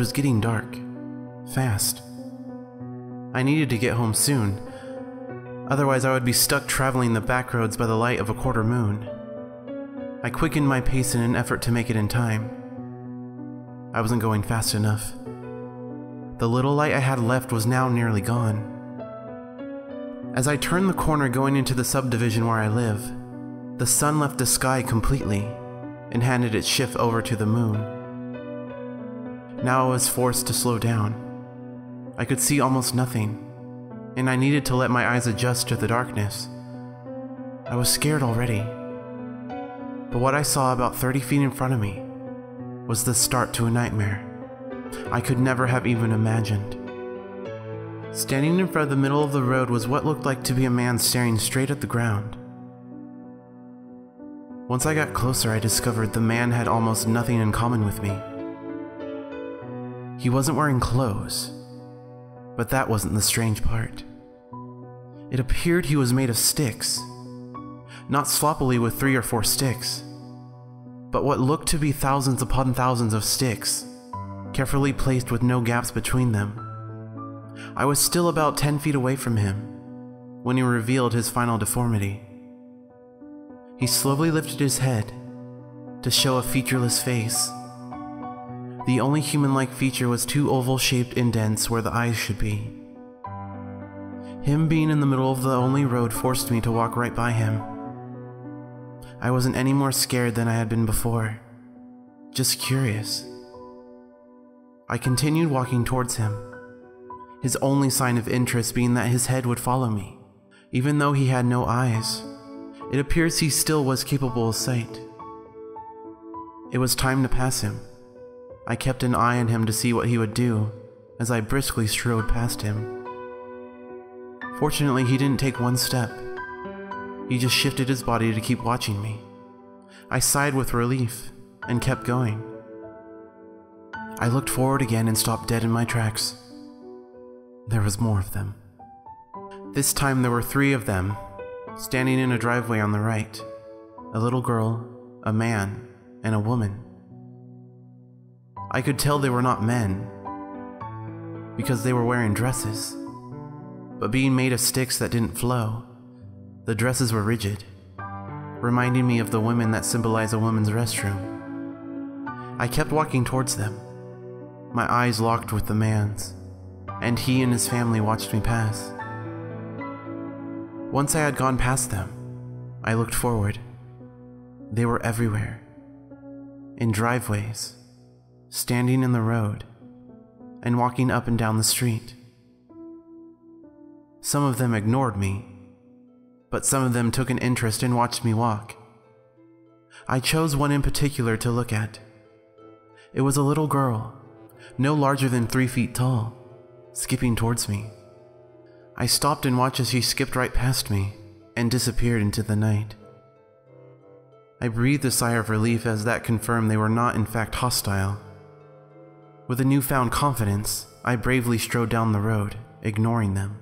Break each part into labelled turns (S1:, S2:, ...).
S1: was getting dark, fast. I needed to get home soon, otherwise I would be stuck traveling the back roads by the light of a quarter moon. I quickened my pace in an effort to make it in time. I wasn't going fast enough. The little light I had left was now nearly gone. As I turned the corner going into the subdivision where I live, the sun left the sky completely and handed its shift over to the moon. Now I was forced to slow down. I could see almost nothing, and I needed to let my eyes adjust to the darkness. I was scared already, but what I saw about 30 feet in front of me was the start to a nightmare I could never have even imagined. Standing in front of the middle of the road was what looked like to be a man staring straight at the ground. Once I got closer, I discovered the man had almost nothing in common with me. He wasn't wearing clothes, but that wasn't the strange part. It appeared he was made of sticks, not sloppily with 3 or 4 sticks, but what looked to be thousands upon thousands of sticks, carefully placed with no gaps between them. I was still about 10 feet away from him when he revealed his final deformity. He slowly lifted his head to show a featureless face. The only human-like feature was 2 oval-shaped indents where the eyes should be. Him being in the middle of the only road forced me to walk right by him. I wasn't any more scared than I had been before, just curious. I continued walking towards him, his only sign of interest being that his head would follow me. Even though he had no eyes, it appears he still was capable of sight. It was time to pass him. I kept an eye on him to see what he would do as I briskly strode past him. Fortunately, he didn't take one step. He just shifted his body to keep watching me. I sighed with relief and kept going. I looked forward again and stopped dead in my tracks. There was more of them. This time there were 3 of them, standing in a driveway on the right. A little girl, a man, and a woman. I could tell they were not men, because they were wearing dresses, but being made of sticks that didn't flow, the dresses were rigid, reminding me of the women that symbolize a woman's restroom. I kept walking towards them, my eyes locked with the man's, and he and his family watched me pass. Once I had gone past them, I looked forward. They were everywhere, in driveways, standing in the road, and walking up and down the street. Some of them ignored me, but some of them took an interest and watched me walk. I chose one in particular to look at. It was a little girl, no larger than 3 feet tall, skipping towards me. I stopped and watched as she skipped right past me and disappeared into the night. I breathed a sigh of relief as that confirmed they were not in fact hostile. With a newfound confidence, I bravely strode down the road, ignoring them.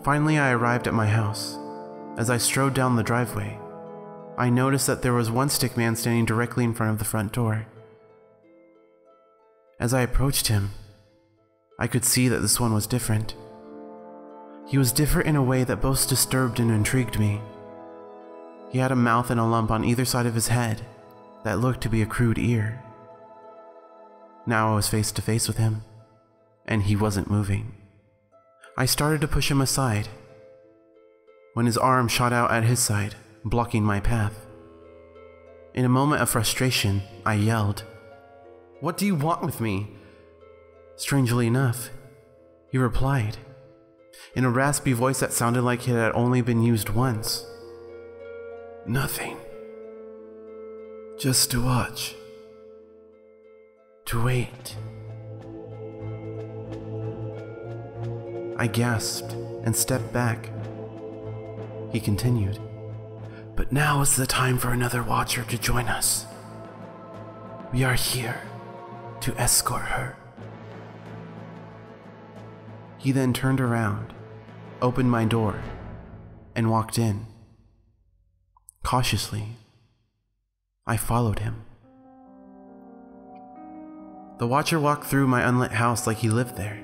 S1: Finally, I arrived at my house. As I strode down the driveway, I noticed that there was one stick man standing directly in front of the front door. As I approached him, I could see that this one was different. He was different in a way that both disturbed and intrigued me. He had a mouth and a lump on either side of his head that looked to be a crude ear. Now I was face to face with him, and he wasn't moving. I started to push him aside, when his arm shot out at his side, blocking my path. In a moment of frustration, I yelled, "What do you want with me?" Strangely enough, he replied, in a raspy voice that sounded like it had only been used once. "Nothing. Just to watch. To wait." I gasped and stepped back. He continued, "But now is the time for another watcher to join us. We are here to escort her." He then turned around, opened my door, and walked in. Cautiously, I followed him. The Watcher walked through my unlit house like he lived there.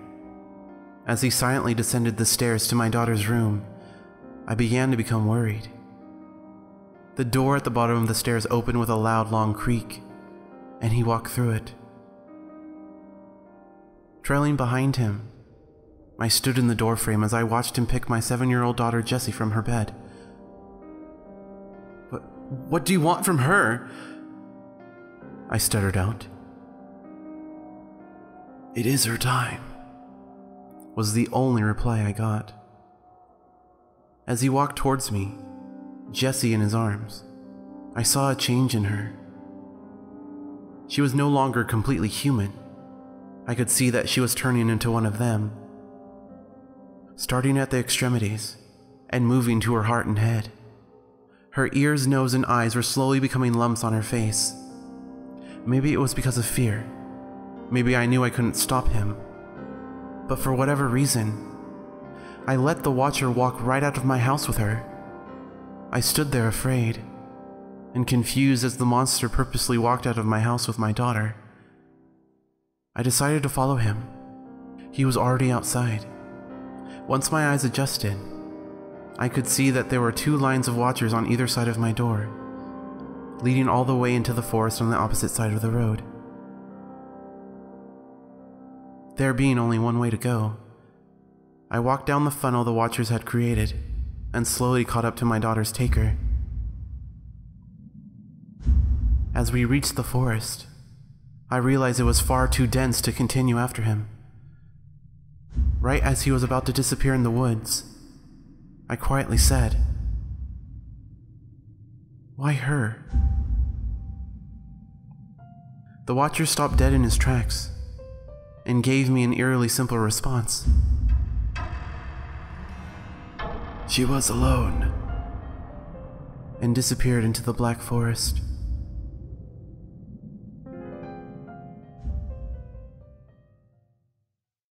S1: As he silently descended the stairs to my daughter's room, I began to become worried. The door at the bottom of the stairs opened with a loud, long creak, and he walked through it. Trailing behind him, I stood in the doorframe as I watched him pick my 7-year-old daughter Jessie from her bed. What do you want from her?" I stuttered out. "It is her time," was the only reply I got. As he walked towards me, Jessie in his arms, I saw a change in her. She was no longer completely human. I could see that she was turning into one of them, starting at the extremities and moving to her heart and head. Her ears, nose, and eyes were slowly becoming lumps on her face. Maybe it was because of fear. Maybe I knew I couldn't stop him. But for whatever reason, I let the Watcher walk right out of my house with her. I stood there afraid and confused as the monster purposely walked out of my house with my daughter. I decided to follow him. He was already outside. Once my eyes adjusted, I could see that there were 2 lines of Watchers on either side of my door, leading all the way into the forest on the opposite side of the road. There being only one way to go, I walked down the funnel the Watchers had created and slowly caught up to my daughter's taker. As we reached the forest, I realized it was far too dense to continue after him. Right as he was about to disappear in the woods, I quietly said, "Why her?" The Watcher stopped dead in his tracks and gave me an eerily simple response. "She was alone," and disappeared into the black forest.